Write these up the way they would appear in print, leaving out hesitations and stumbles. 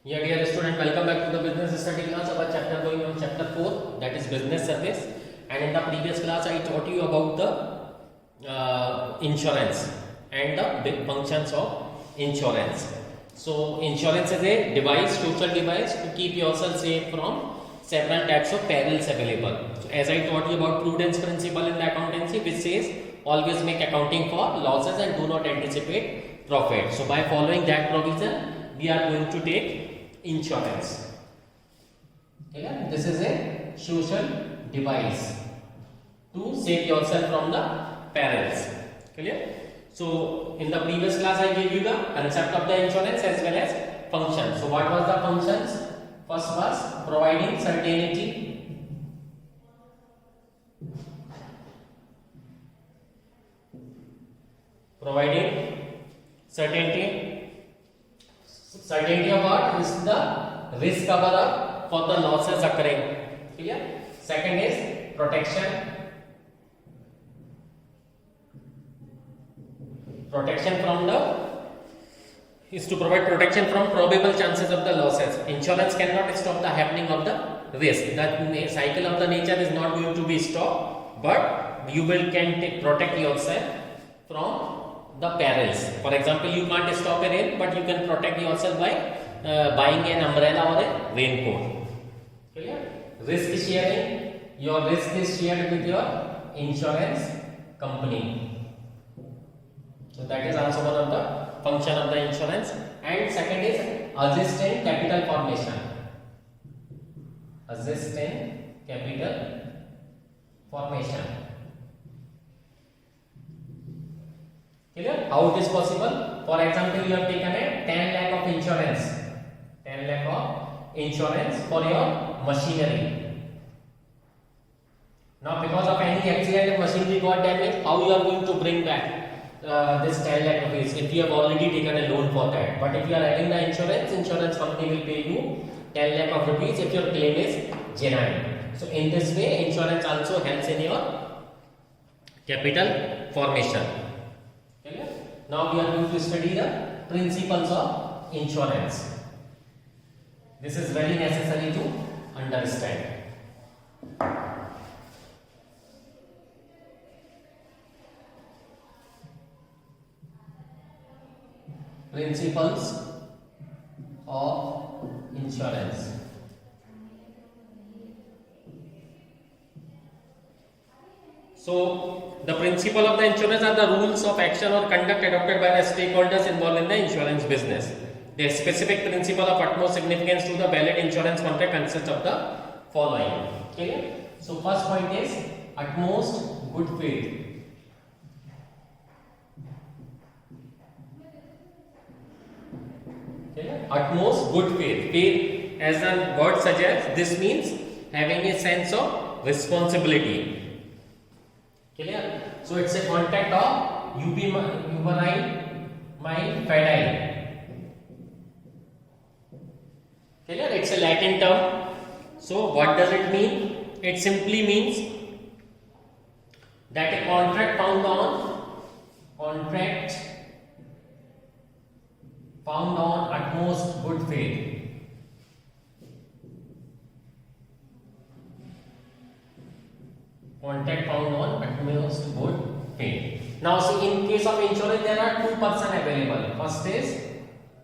Yeah, dear student, welcome back to the business study class. Our chapter going on chapter 4, that is business service. And in the previous class, I taught you about the insurance and the big functions of insurance. So, insurance is a device, social device to keep yourself safe from several types of perils available. So, as I taught you about prudence principle in the accountancy, which says always make accounting for losses and do not anticipate profit. So, by following that provision, we are going to take insurance. Okay? This is a social device to save yourself from the perils. Clear? So, in the previous class, I gave you the concept of the insurance as well as functions. So, what was the functions? First was providing certainty. Providing certainty. Certainty of what is the risk cover for the losses occurring. Clear? Second is protection. Protection from the is to provide protection from probable chances of the losses. Insurance cannot stop the happening of the risk. The cycle of the nature is not going to be stopped, but you can protect yourself from the perils. For example, you can't stop a rain, but you can protect yourself by buying an umbrella or a raincoat. Clear? Risk sharing. Your risk is shared with your insurance company. So that is also one of the function of the insurance. And second is assist in capital formation. Assist in capital formation. Clear? How it is possible? For example, you have taken a 10 lakh of insurance. 10 lakh of insurance for your machinery. Now, because of any accident, machinery got damaged, how you are going to bring back this 10 lakh rupees if you have already taken a loan for that? But if you are having the insurance company will pay you 10 lakh of rupees if your claim is genuine. So, in this way, insurance also helps in your capital formation. Now we are going to study the principles of insurance. This is very necessary to understand. Principles of insurance. So, the principle of the insurance are the rules of action or conduct adopted by the stakeholders involved in the insurance business. The specific principle of utmost significance to the valid insurance contract consists of the following. Okay? So, first point is utmost good faith. Okay? Utmost good faith. Faith, as the word suggests, this means having a sense of responsibility. Clear? So it's a contract of ubi my fidei. Clear? It's a Latin term. So what does it mean? It simply means that a contract found on utmost good faith. Contract found on utmost good faith. Now see, in case of insurance there are two persons available. First is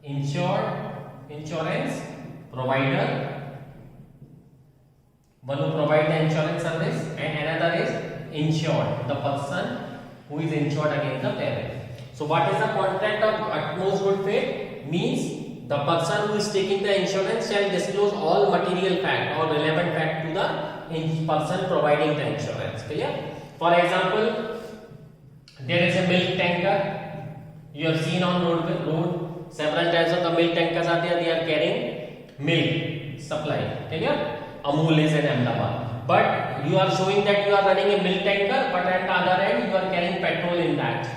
insurance provider, one who provides the insurance service, and another is insured, the person who is insured against the peril. So what is the contract of utmost good faith? Means the person who is taking the insurance shall disclose all material fact or relevant fact to the person providing the insurance. Clear? For example, there is a milk tanker. You have seen on road several types of the milk tankers are there. They are carrying milk supply. Clear? Amul is in Ahmedabad. But you are showing that you are running a milk tanker, but at the other end you are carrying petrol in that.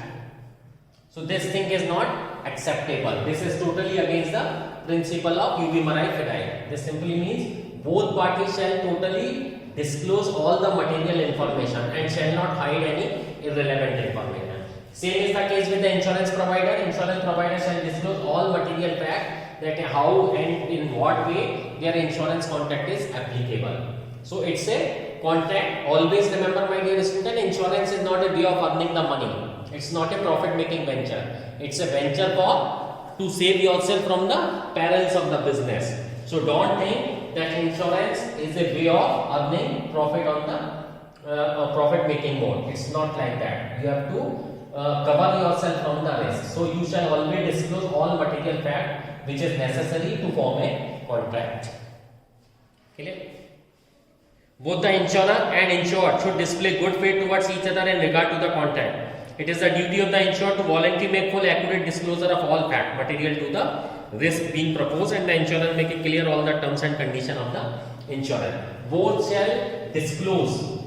So this thing is not acceptable. This is totally against the principle of ubi marai fidei. This simply means both parties shall totally disclose all the material information and shall not hide any irrelevant information. Same is the case with the insurance provider. Insurance provider shall disclose all material fact that how and in what way their insurance contract is applicable. So it's a contract. Always remember, my dear student, insurance is not a way of earning the money. It's not a profit making venture. It's a venture for to save yourself from the perils of the business. So don't think that insurance is a way of earning profit on the profit making mode. It's not like that. You have to cover yourself from the risk. So you shall always disclose all material fact which is necessary to form a contract. Clear? Both the insurer and insured should display good faith towards each other in regard to the contract. It is the duty of the insured to voluntarily make full accurate disclosure of all fact material to the risk being proposed, and the insurer making clear all the terms and conditions of the insurer. Both shall disclose.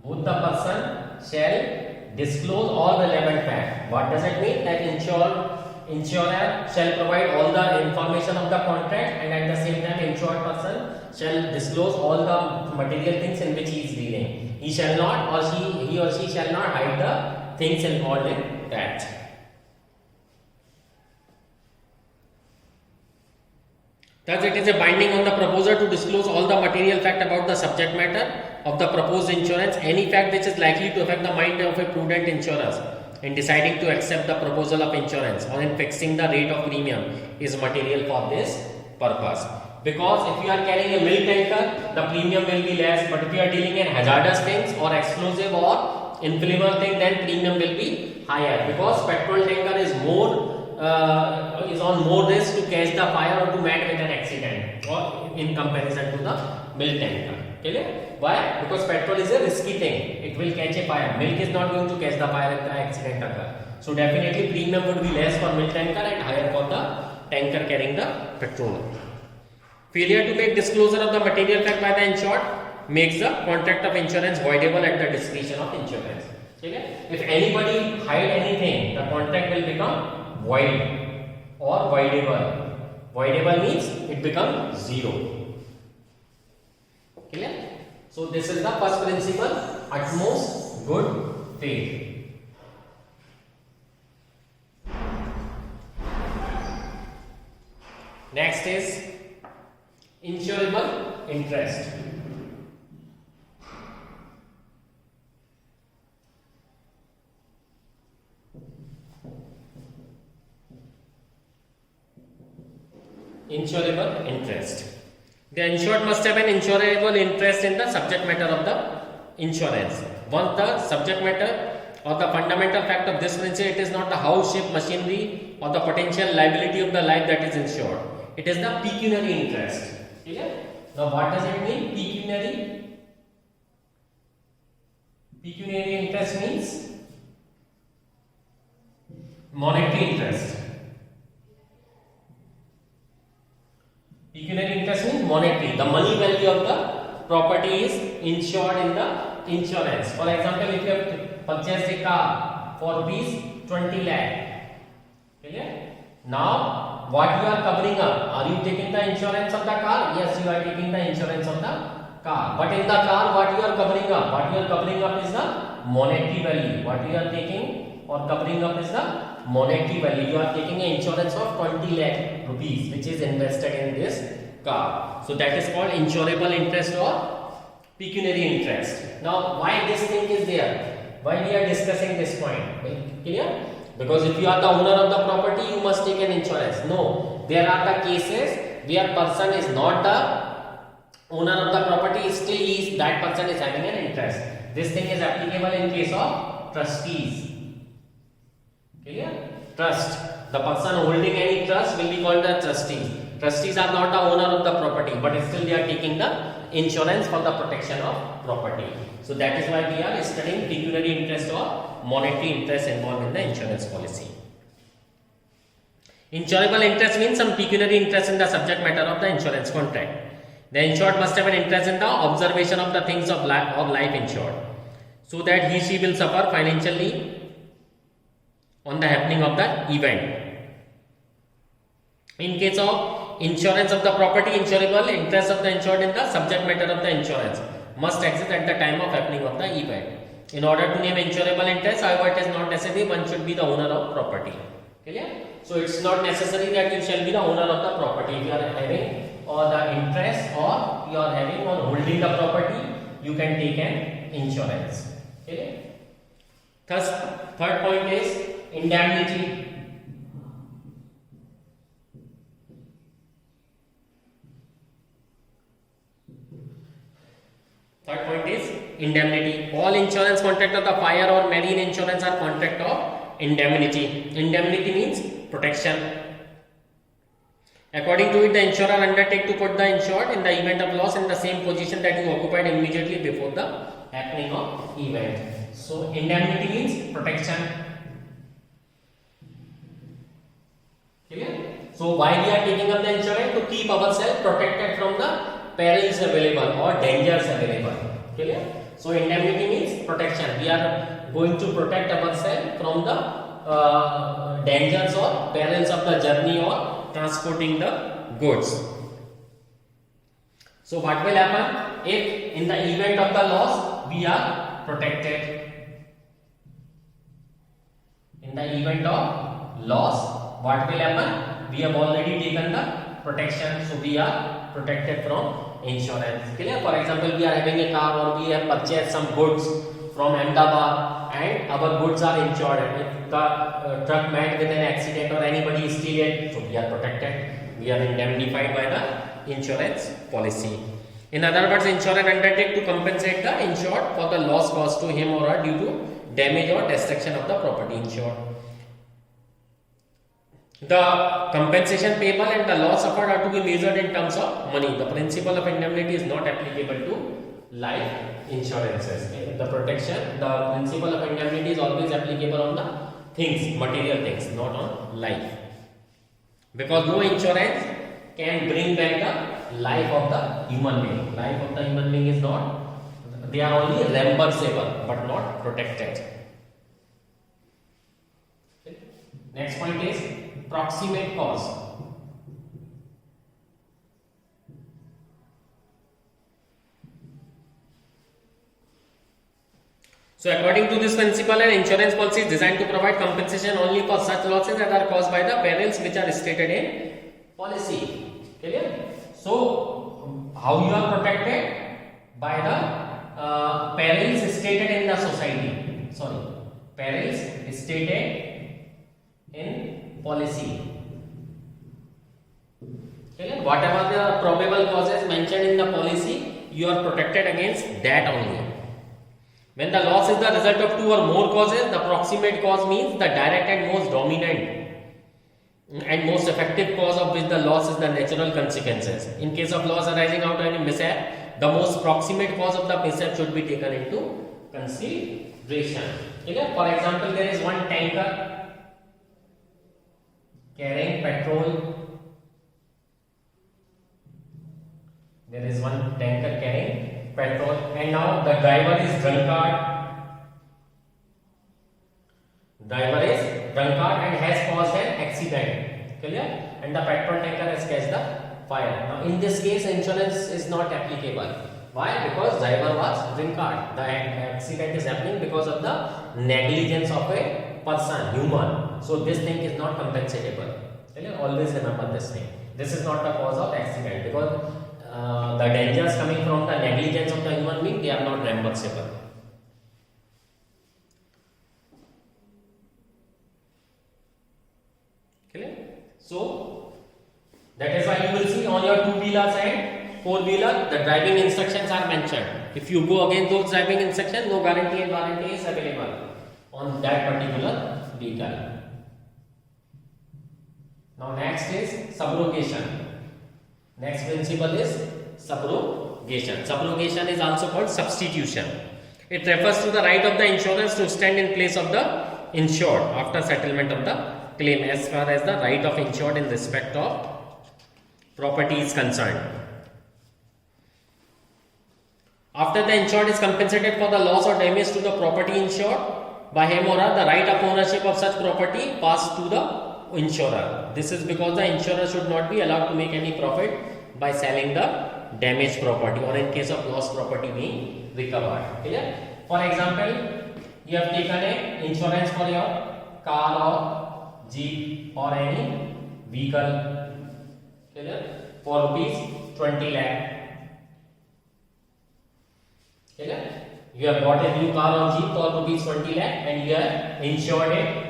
Both the person shall disclose all relevant fact. What does it mean? That insurer shall provide all the information of the contract, and at the same time insured person shall disclose all the material things in which he is dealing. He shall not, or he or she shall not hide the things involved in that. Thus, it is a binding on the proposer to disclose all the material fact about the subject matter of the proposed insurance. Any fact which is likely to affect the mind of a prudent insurer in deciding to accept the proposal of insurance or in fixing the rate of premium is material for this purpose. Because if you are carrying a milk tanker, the premium will be less, but if you are dealing in hazardous things or explosive or inflammable thing, then premium will be higher, because petrol tanker is on more risk to catch the fire or to meet with an accident or in comparison to the milk tanker. Okay? Why? Because petrol is a risky thing. It will catch a fire. Milk is not going to catch the fire if the accident occurs. So definitely premium would be less for milk tanker and higher for the tanker carrying the petrol. Failure to make disclosure of the material fact by the insured makes the contract of insurance voidable at the discretion of insurance. Okay? If anybody hide anything, the contract will become void or voidable. Voidable means it becomes zero. Clear? So this is the first principle, utmost good faith. Next is insurable interest. Insurable interest. The insured must have an insurable interest in the subject matter of the insurance. Once the subject matter or the fundamental fact of this principle, it is not the house, ship, machinery or the potential liability of the life that is insured. It is the pecuniary interest. Okay? Now what does it mean? Pecuniary? Pecuniary interest means monetary interest. Pecuniary interest means monetary. The money value of the property is insured in the insurance. For example, if you have purchased a car for rupees 20 lakh. Okay? Now, what you are covering up? Are you taking the insurance of the car? Yes, you are taking the insurance of the car. But in the car, what you are covering up? What you are covering up is the monetary value. What you are taking or covering up is the monetary value. You are taking an insurance of 20 lakh rupees which is invested in this car. So that is called insurable interest or pecuniary interest. Now why this thing is there? Why we are discussing this point? Clear? Because if you are the owner of the property, you must take an insurance. No, there are the cases where person is not the owner of the property, still that person is having an interest. This thing is applicable in case of trustees. Clear? Trust. The person holding any trust will be called the trustee. Trustees are not the owner of the property, but still they are taking the insurance for the protection of property. So that is why we are studying pecuniary interest or monetary interest involved in the insurance policy. Insurable interest means some pecuniary interest in the subject matter of the insurance contract. The insured must have an interest in the observation of the things of life insured, so that he she will suffer financially on the happening of the event. In case of insurance of the property, insurable interest of the insured in the subject matter of the insurance must exist at the time of happening of the event. In order to name insurable interest, however, it is not necessary one should be the owner of property. Clear? So it's not necessary that you shall be the owner of the property. If you are having or the interest or you are having or holding the property, you can take an insurance. Okay. Thus, third point is indemnity. Third point is indemnity. All insurance contract of the fire or marine insurance are contract of indemnity. Indemnity means protection. According to it, the insurer undertake to put the insured in the event of loss in the same position that you occupied immediately before the happening of event. So indemnity means protection. Clear? So why we are taking up the insurance? To keep ourselves protected from the perils available or dangers available. Clear? So indemnity means protection. We are going to protect ourselves from the dangers or perils of the journey or transporting the goods. So what will happen if in the event of the loss we are protected? In the event of loss, what will happen? We have already taken the protection, so we are protected from insurance. Clear? For example, we are having a car or we have purchased some goods from Ahmedabad and our goods are insured. If the truck met with an accident or anybody steal it, so we are protected. We are indemnified by the insurance policy. In other words, insurer undertake to compensate the insured for the loss caused to him or her due to damage or destruction of the property insured. The compensation payable and the loss suffered are to be measured in terms of money. The principle of indemnity is not applicable to life insurances. The protection, the principle of indemnity is always applicable on the things, material things, not on life. Because no insurance can bring back the life of the human being. Life of the human being is not, they are only reimbursable but not protected. Okay. Next point is proximate cause. So according to this principle, an insurance policy is designed to provide compensation only for such losses that are caused by the perils which are stated in policy. Clear? So how you are protected? By the perils stated in the society. Sorry, perils stated in policy. Clear? Whatever the probable causes mentioned in the policy, you are protected against that only. When the loss is the result of two or more causes, the proximate cause means the direct and most dominant and most effective cause of which the loss is the natural consequences. In case of loss arising out of any mishap, the most proximate cause of the mishap should be taken into consideration. Okay? For example, there is one tanker carrying petrol. There is one tanker carrying petrol, and now the driver is drunkard. Driver is drunkard and has caused an accident. Clear? And the petrol tanker has catched the fire. Now in this case, insurance is not applicable. Why? Because driver was drunkard. The accident is happening because of the negligence of a person, human. So this thing is not compensatable. Clear? Always remember this thing. This is not the cause of accident because the dangers coming from the negligence of the human being, they are not reimbursable. Clear? So that is why you will see on your two-wheelers and four-wheeler, the driving instructions are mentioned. If you go against those driving instructions, no guarantee and warranty is available on that particular vehicle. Now next is subrogation. Next principle is subrogation. Subrogation is also called substitution. It refers to the right of the insurance to stand in place of the insured after settlement of the claim as far as the right of insured in respect of property is concerned. After the insured is compensated for the loss or damage to the property insured by him or her, the right of ownership of such property passes to the insurer. This is because the insurer should not be allowed to make any profit by selling the damaged property or in case of lost property being recovered. Clear? For example, you have taken a insurance for your car or jeep or any vehicle, clear, for rupees 20 lakh. Clear? You have bought a new car or jeep for rupees 20 lakh and you have insured it.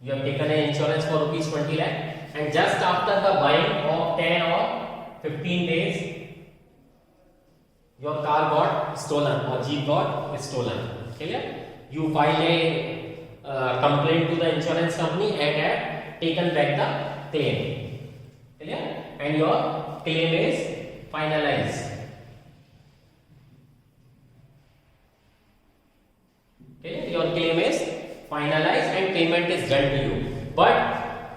You have taken an insurance for rupees 20 lakh, and just after the buying of 10 or 15 days, your car got stolen or jeep got stolen. Clear? You file a complaint to the insurance company and have taken back the claim. Clear? And your claim is finalized. Okay, your claim is finalized and payment is done to you. But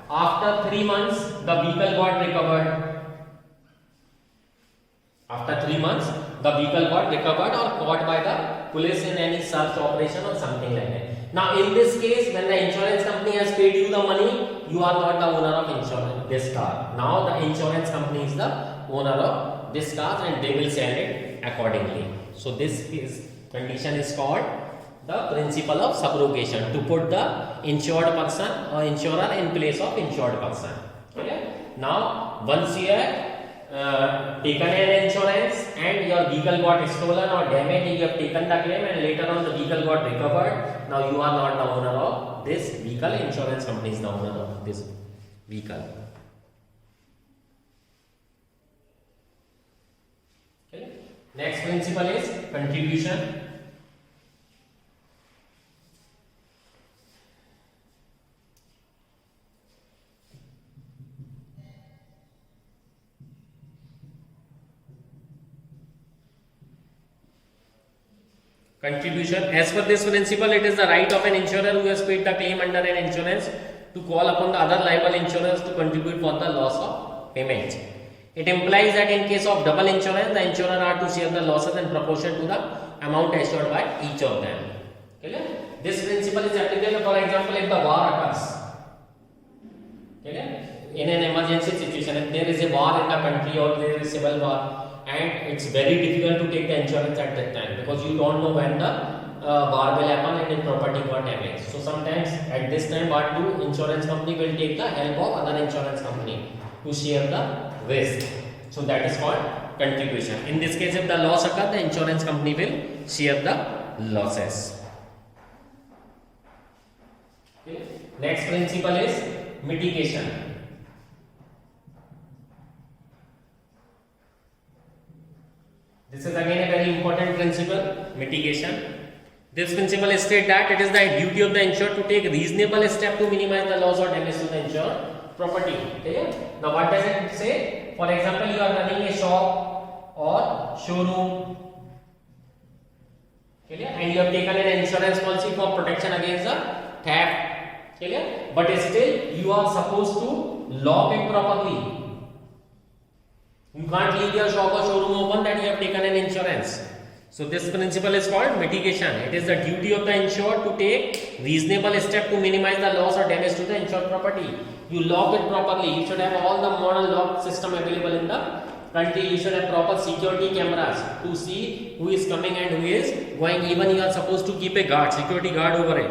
after 3 months, the vehicle got recovered. After 3 months, the vehicle got recovered or caught by the police in any search operation or something like that. Now, in this case, when the insurance company has paid you the money, you are not the owner of insurance this car. Now, the insurance company is the owner of this car and they will sell it accordingly. So, this condition is called the principle of subrogation, to put the insured person or insurer in place of insured person. Okay? Now, once you have taken an insurance and your vehicle got stolen or damaged, you have taken the claim and later on the vehicle got recovered. Now you are not the owner of this vehicle, insurance company is the owner of this vehicle. Okay. Next principle is contribution. Contribution. As per this principle, it is the right of an insurer who has paid the claim under an insurance to call upon the other liable insurers to contribute for the loss of payment. It implies that in case of double insurance, the insurer are to share the losses in proportion to the amount assured by each of them. Okay? This principle is applicable, for example, if the war occurs. Okay? In an emergency situation, if there is a war in the country or there is civil war, and it's very difficult to take the insurance at that time because you don't know when the war will happen and the property got damaged. So sometimes at this time what do insurance company will take the help of other insurance company to share the risk. So that is called contribution. In this case, if the loss occurs, the insurance company will share the losses. Okay. Next principle is mitigation. This is again a very important principle, mitigation. This principle states that it is the duty of the insured to take reasonable steps to minimize the loss or damage to the insured property. Okay? Now, what does it say? For example, you are running a shop or showroom, okay, and you have taken an insurance policy for protection against the theft. Okay? But still, you are supposed to lock it properly. You can't leave your shop or showroom open that you have taken an insurance. So this principle is called mitigation. It is the duty of the insured to take reasonable step to minimize the loss or damage to the insured property. You lock it properly. You should have all the modern lock system available in the country. You should have proper security cameras to see who is coming and who is going. Even you are supposed to keep a guard, security guard over it.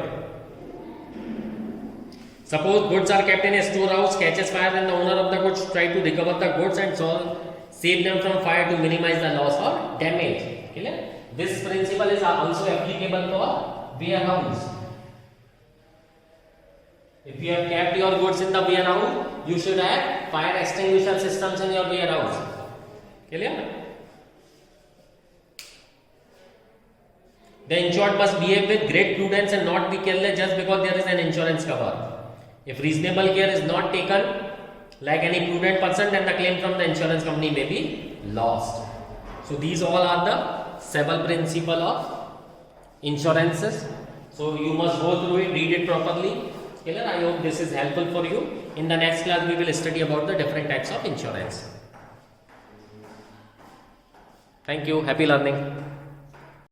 Suppose goods are kept in a storehouse, catches fire, then the owner of the goods try to recover the goods and save them from fire to minimize the loss or damage. Clear? This principle is also applicable for warehouse. If you have kept your goods in the warehouse, you should have fire extinguisher systems in your warehouse. Clear? The insured must behave with great prudence and not be careless just because there is an insurance cover. If reasonable care is not taken, like any prudent person, then the claim from the insurance company may be lost. So these all are the several principles of insurances. So you must go through it, read it properly. Clear? I hope this is helpful for you. In the next class, we will study about the different types of insurance. Thank you. Happy learning.